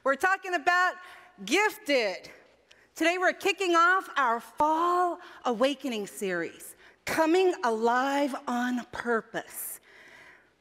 We're talking about gifted. Today we're kicking off our Fall Awakening series, Coming Alive on Purpose.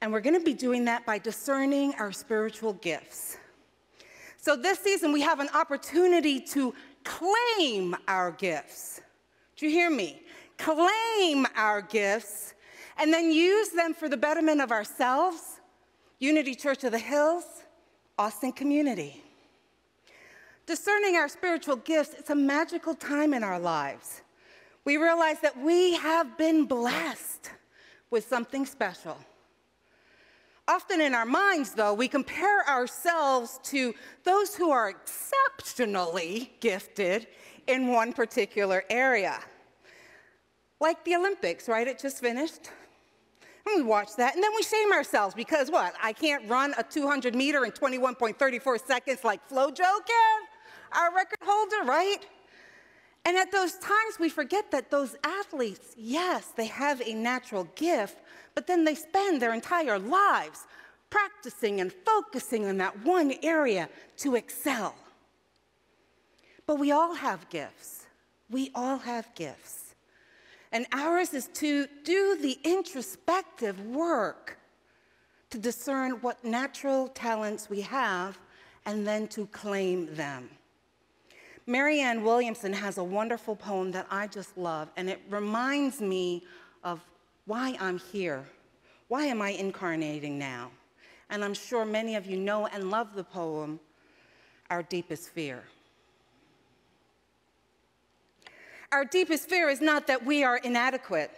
And we're going to be doing that by discerning our spiritual gifts. So this season we have an opportunity to claim our gifts. Do you hear me? Claim our gifts and then use them for the betterment of ourselves, Unity Church of the Hills, Austin community. Discerning our spiritual gifts, it's a magical time in our lives. We realize that we have been blessed with something special. Often in our minds, though, we compare ourselves to those who are exceptionally gifted in one particular area. Like the Olympics, right? It just finished. And we watch that, and then we shame ourselves because what? I can't run a 200 meter in 21.34 seconds like FloJo can, our record holder, right? And at those times, we forget that those athletes, yes, they have a natural gift, but then they spend their entire lives practicing and focusing on that one area to excel. But we all have gifts. We all have gifts. And ours is to do the introspective work to discern what natural talents we have and then to claim them. Marianne Williamson has a wonderful poem that I just love, and it reminds me of why I'm here. Why am I incarnating now? And I'm sure many of you know and love the poem, Our Deepest Fear. Our deepest fear is not that we are inadequate.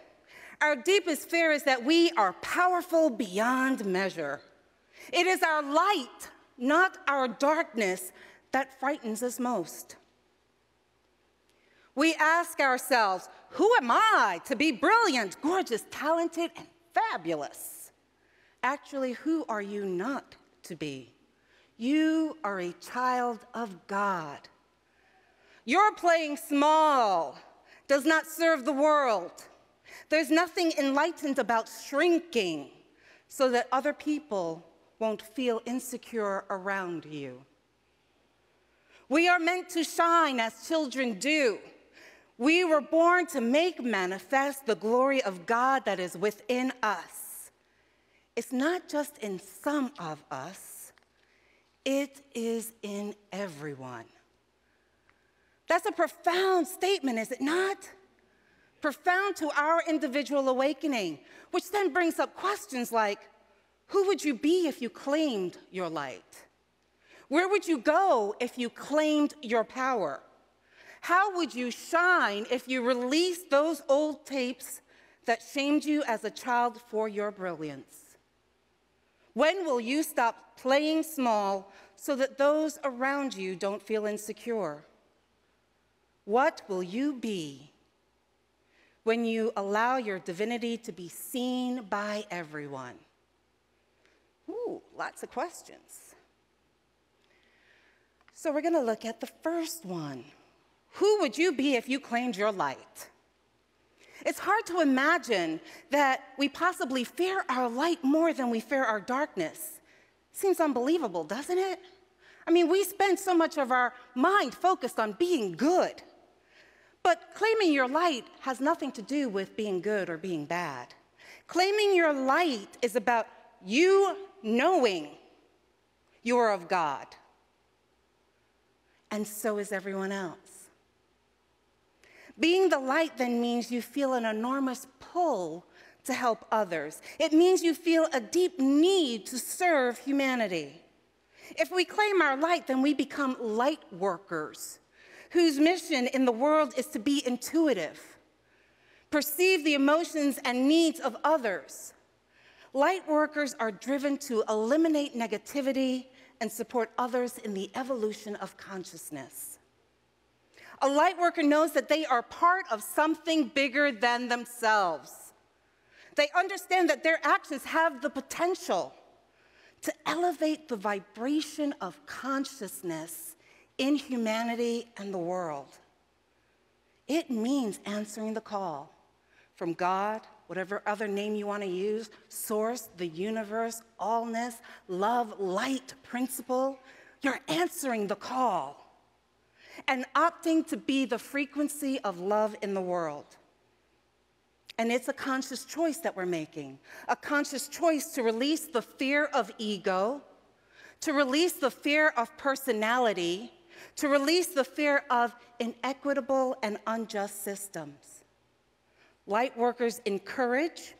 Our deepest fear is that we are powerful beyond measure. It is our light, not our darkness, that frightens us most. We ask ourselves, who am I to be brilliant, gorgeous, talented, and fabulous? Actually, who are you not to be? You are a child of God. Your playing small does not serve the world. There's nothing enlightened about shrinking so that other people won't feel insecure around you. We are meant to shine as children do. We were born to make manifest the glory of God that is within us. It's not just in some of us, it is in everyone. That's a profound statement, is it not? Profound to our individual awakening, which then brings up questions like, who would you be if you claimed your light? Where would you go if you claimed your power? How would you shine if you released those old tapes that shamed you as a child for your brilliance? When will you stop playing small so that those around you don't feel insecure? What will you be when you allow your divinity to be seen by everyone? Ooh, lots of questions. So we're going to look at the first one. Who would you be if you claimed your light? It's hard to imagine that we possibly fear our light more than we fear our darkness. Seems unbelievable, doesn't it? I mean, we spend so much of our mind focused on being good. But claiming your light has nothing to do with being good or being bad. Claiming your light is about you knowing you are of God. And so is everyone else. Being the light then means you feel an enormous pull to help others. It means you feel a deep need to serve humanity. If we claim our light, then we become light workers, whose mission in the world is to be intuitive, perceive the emotions and needs of others. Light workers are driven to eliminate negativity and support others in the evolution of consciousness. A light worker knows that they are part of something bigger than themselves. They understand that their actions have the potential to elevate the vibration of consciousness in humanity and the world. It means answering the call from God, whatever other name you want to use, source, the universe, allness, love, light, principle, you're answering the call and opting to be the frequency of love in the world. And it's a conscious choice that we're making, a conscious choice to release the fear of ego, to release the fear of personality, to release the fear of inequitable and unjust systems. Light workers encourage,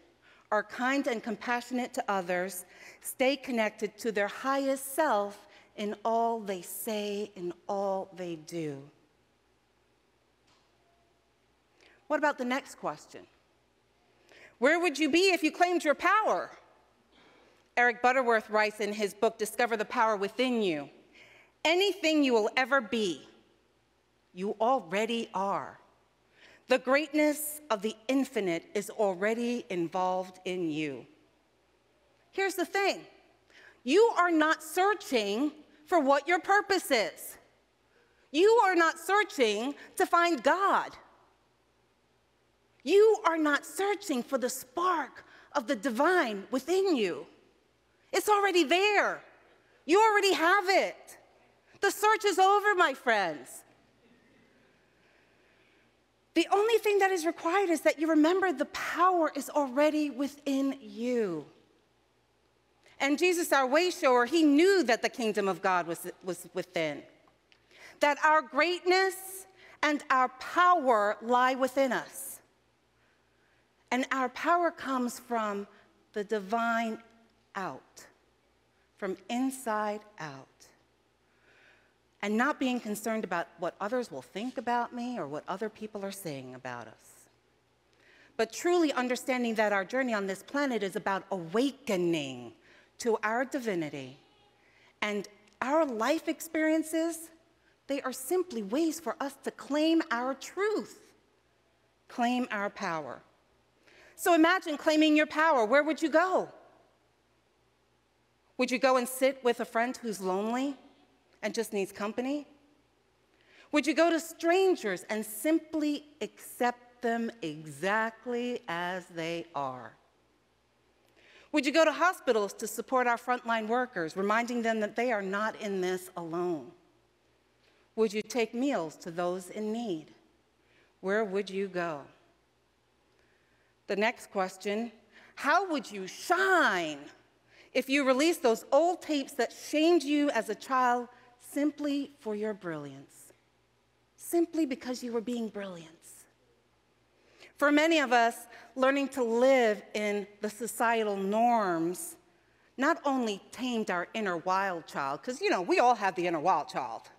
are kind and compassionate to others, stay connected to their highest self in all they say, in all they do. What about the next question? Where would you be if you claimed your power? Eric Butterworth writes in his book, Discover the Power Within You, anything you will ever be, you already are. The greatness of the infinite is already involved in you. Here's the thing. You are not searching for what your purpose is. You are not searching to find God. You are not searching for the spark of the divine within you. It's already there. You already have it. The search is over, my friends. The only thing that is required is that you remember the power is already within you. And Jesus, our way shower, he knew that the kingdom of God was within, that our greatness and our power lie within us. And our power comes from the divine out, from inside out. And not being concerned about what others will think about me or what other people are saying about us. But truly understanding that our journey on this planet is about awakening to our divinity. And our life experiences, they are simply ways for us to claim our truth, claim our power. So imagine claiming your power. Where would you go? Would you go and sit with a friend who's lonely and just needs company? Would you go to strangers and simply accept them exactly as they are? Would you go to hospitals to support our frontline workers, reminding them that they are not in this alone? Would you take meals to those in need? Where would you go? The next question, how would you shine if you released those old tapes that shamed you as a child simply for your brilliance? Simply because you were being brilliant. For many of us, learning to live in the societal norms not only tamed our inner wild child, because, we all have the inner wild child,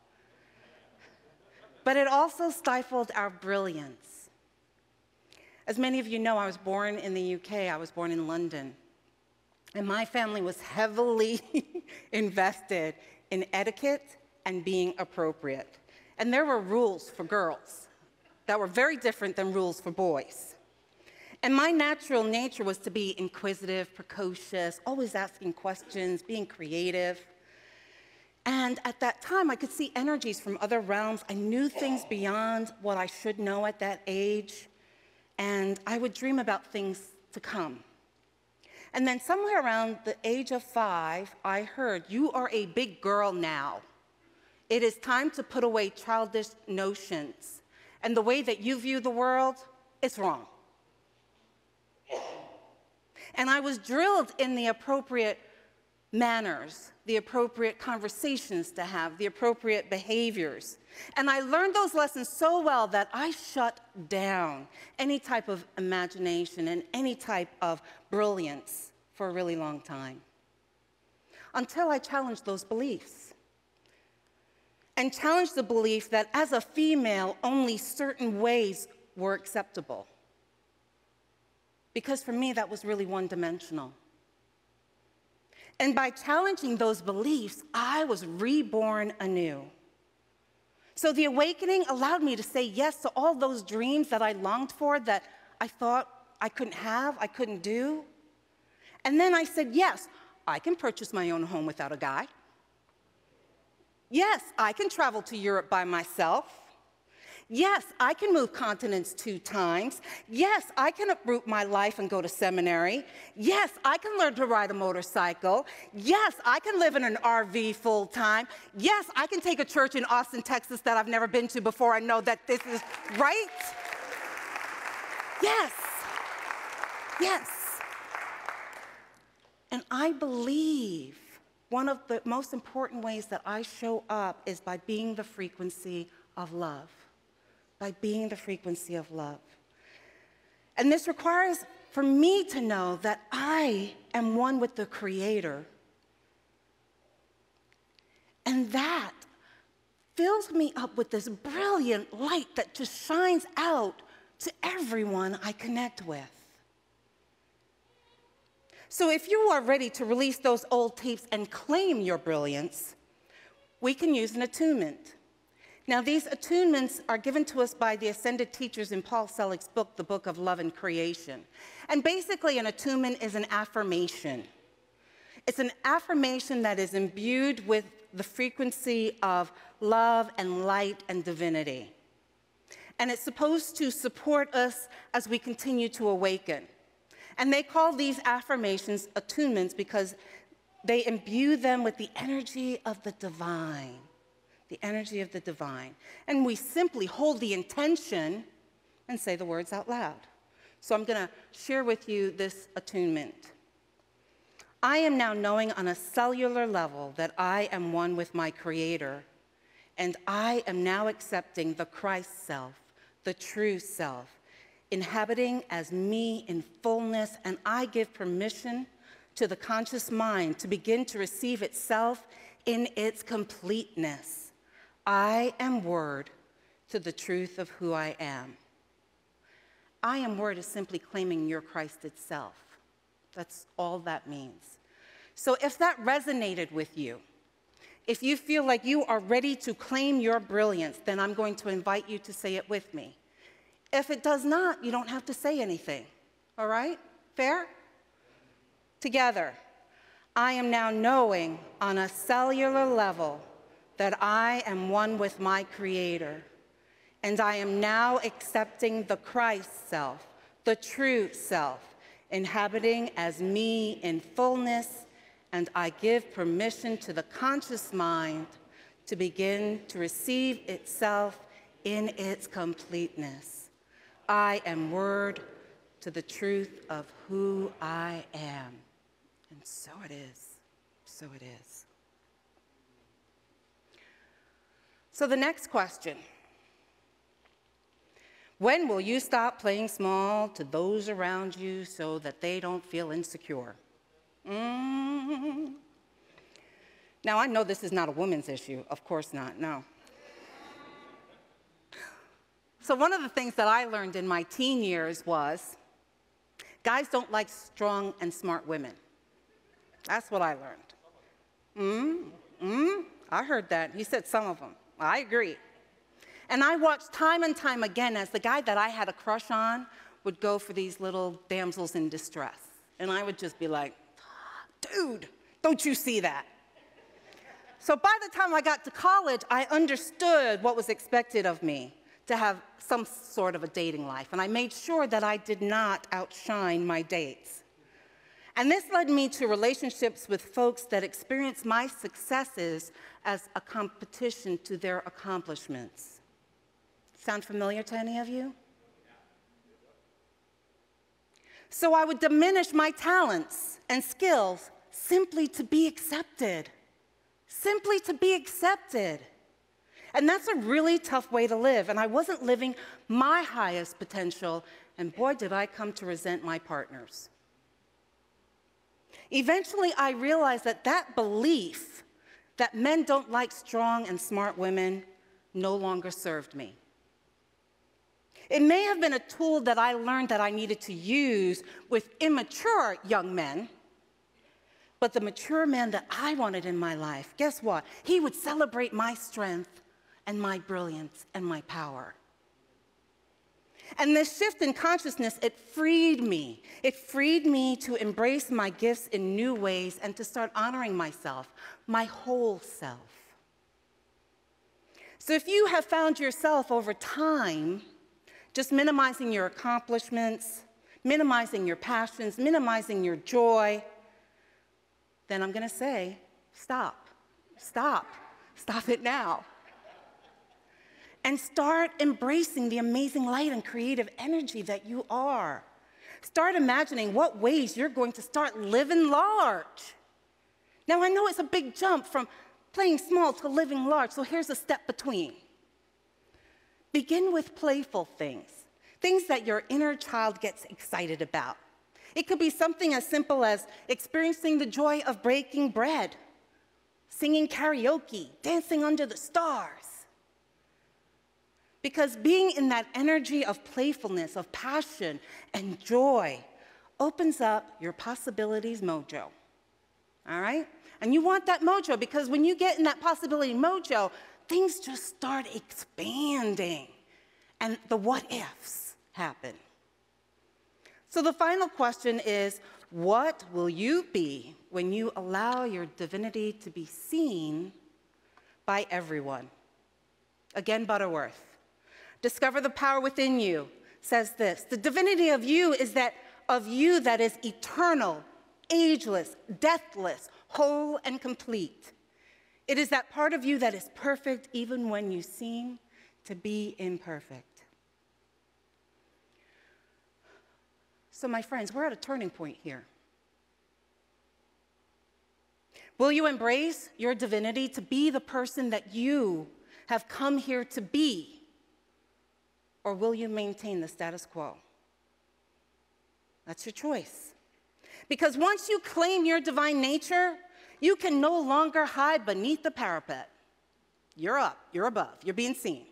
but it also stifled our brilliance. As many of you know, I was born in the UK. I was born in London. And my family was heavily invested in etiquette and being appropriate. And there were rules for girls that were very different than rules for boys. And my natural nature was to be inquisitive, precocious, always asking questions, being creative. And at that time, I could see energies from other realms. I knew things beyond what I should know at that age. And I would dream about things to come. And then somewhere around the age of 5, I heard, you are a big girl now. It is time to put away childish notions. And the way that you view the world is wrong. And I was drilled in the appropriate manners, the appropriate conversations to have, the appropriate behaviors. And I learned those lessons so well that I shut down any type of imagination and any type of brilliance for a really long time, until I challenged those beliefs. And challenged the belief that as a female, only certain ways were acceptable. Because for me, that was really one-dimensional. And by challenging those beliefs, I was reborn anew. So the awakening allowed me to say yes to all those dreams that I longed for, that I thought I couldn't have, I couldn't do. And then I said, yes, I can purchase my own home without a guy. Yes, I can travel to Europe by myself. Yes, I can move continents 2 times. Yes, I can uproot my life and go to seminary. Yes, I can learn to ride a motorcycle. Yes, I can live in an RV full time. Yes, I can take a church in Austin, Texas that I've never been to before. I know that this is right. Yes, yes. And I believe one of the most important ways that I show up is by being the frequency of love. By being the frequency of love. And this requires for me to know that I am one with the Creator. And that fills me up with this brilliant light that just shines out to everyone I connect with. So if you are ready to release those old tapes and claim your brilliance, we can use an attunement. Now, these attunements are given to us by the ascended teachers in Paul Selig's book, The Book of Love and Creation. And basically, an attunement is an affirmation. It's an affirmation that is imbued with the frequency of love and light and divinity. And it's supposed to support us as we continue to awaken. And they call these affirmations attunements because they imbue them with the energy of the divine. The energy of the divine. And we simply hold the intention and say the words out loud. So I'm going to share with you this attunement. I am now knowing on a cellular level that I am one with my Creator, and I am now accepting the Christ self, the true self, inhabiting as me in fullness, and I give permission to the conscious mind to begin to receive itself in its completeness. I am word to the truth of who I am. I am word is simply claiming your Christ itself. That's all that means. So if that resonated with you, if you feel like you are ready to claim your brilliance, then I'm going to invite you to say it with me. If it does not, you don't have to say anything. All right? Fair? Together. I am now knowing on a cellular level that I am one with my Creator, and I am now accepting the Christ self, the true self, inhabiting as me in fullness, and I give permission to the conscious mind to begin to receive itself in its completeness. I am word to the truth of who I am. And so it is. So it is. So the next question. When will you stop playing small to those around you so that they don't feel insecure? Now, I know this is not a woman's issue. Of course not, no. So one of the things that I learned in my teen years was guys don't like strong and smart women. That's what I learned. I heard that. He said some of them. I agree. And I watched time and time again as the guy that I had a crush on would go for these little damsels in distress. And I would just be like, dude, don't you see that? So by the time I got to college, I understood what was expected of me, to have some sort of a dating life. And I made sure that I did not outshine my dates. And this led me to relationships with folks that experienced my successes as a competition to their accomplishments. Sound familiar to any of you? So I would diminish my talents and skills simply to be accepted. Simply to be accepted. And that's a really tough way to live. And I wasn't living my highest potential, and boy, did I come to resent my partners. Eventually, I realized that that belief that men don't like strong and smart women no longer served me. It may have been a tool that I learned that I needed to use with immature young men, but the mature man that I wanted in my life, guess what? He would celebrate my strength and my brilliance and my power. And this shift in consciousness, it freed me. It freed me to embrace my gifts in new ways and to start honoring myself, my whole self. So if you have found yourself over time just minimizing your accomplishments, minimizing your passions, minimizing your joy, then I'm going to say, stop. Stop. Stop it now. And start embracing the amazing light and creative energy that you are. Start imagining what ways you're going to start living large. Now, I know it's a big jump from playing small to living large, so here's a step between. Begin with playful things, things that your inner child gets excited about. It could be something as simple as experiencing the joy of breaking bread, singing karaoke, dancing under the stars. Because being in that energy of playfulness, of passion and joy opens up your possibilities mojo, all right? And you want that mojo because when you get in that possibility mojo, things just start expanding and the what ifs happen. So the final question is, what will you be when you allow your divinity to be seen by everyone? Again, Butterworth. Discover the power within you says this: the divinity of you is that of you that is eternal, ageless, deathless, whole and complete. It is that part of you that is perfect even when you seem to be imperfect. So my friends, we're at a turning point here. Will you embrace your divinity to be the person that you have come here to be? Or will you maintain the status quo? That's your choice. Because once you claim your divine nature, you can no longer hide beneath the parapet. You're up, you're above, you're being seen.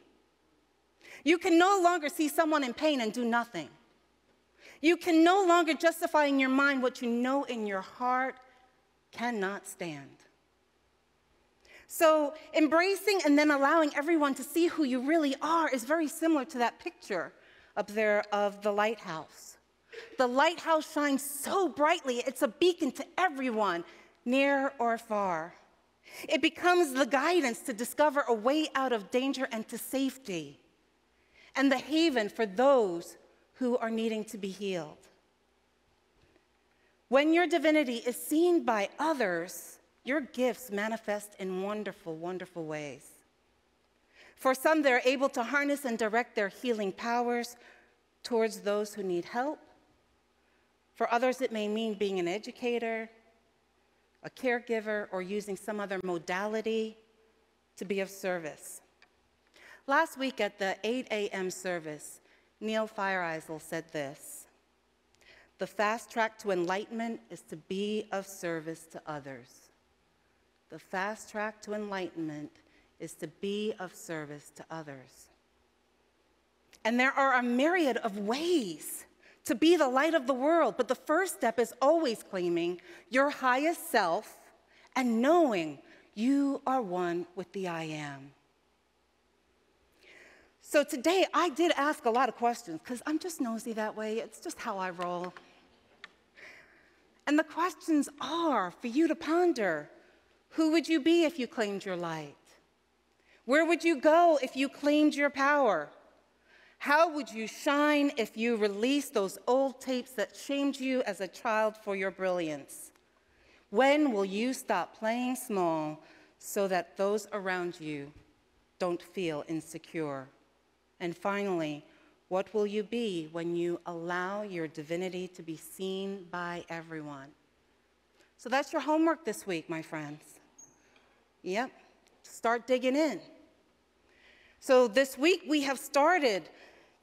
You can no longer see someone in pain and do nothing. You can no longer justify in your mind what you know in your heart cannot stand. So embracing and then allowing everyone to see who you really are is very similar to that picture up there of the lighthouse. The lighthouse shines so brightly, it's a beacon to everyone, near or far. It becomes the guidance to discover a way out of danger and to safety, and the haven for those who are needing to be healed. When your divinity is seen by others, your gifts manifest in wonderful, wonderful ways. For some, they're able to harness and direct their healing powers towards those who need help. For others, it may mean being an educator, a caregiver, or using some other modality to be of service. Last week at the 8 a.m. service, Neil Feiereisel said this: the fast track to enlightenment is to be of service to others. The fast track to enlightenment is to be of service to others. And there are a myriad of ways to be the light of the world, but the first step is always claiming your highest self and knowing you are one with the I am. So today, I did ask a lot of questions because I'm just nosy that way. It's just how I roll. And the questions are for you to ponder. Who would you be if you claimed your light? Where would you go if you claimed your power? How would you shine if you released those old tapes that shamed you as a child for your brilliance? When will you stop playing small so that those around you don't feel insecure? And finally, what will you be when you allow your divinity to be seen by everyone? So that's your homework this week, my friends. Yep, start digging in. So this week we have started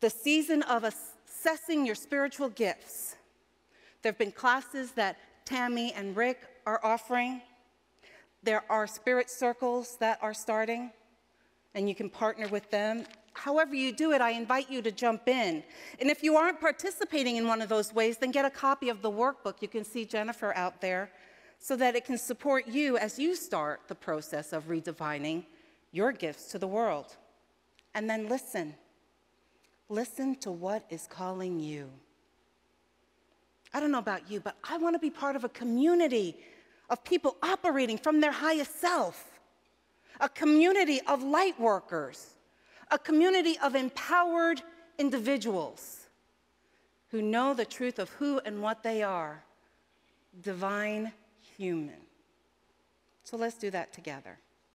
the season of assessing your spiritual gifts. There have been classes that Tammy and Rick are offering. There are spirit circles that are starting, and you can partner with them. However you do it, I invite you to jump in. And if you aren't participating in one of those ways, then get a copy of the workbook. You can see Jennifer out there, so that it can support you as you start the process of redefining your gifts to the world. And then listen. Listen to what is calling you. I don't know about you, but I want to be part of a community of people operating from their highest self. a community of light workers, a community of empowered individuals who know the truth of who and what they are, divine human. So let's do that together.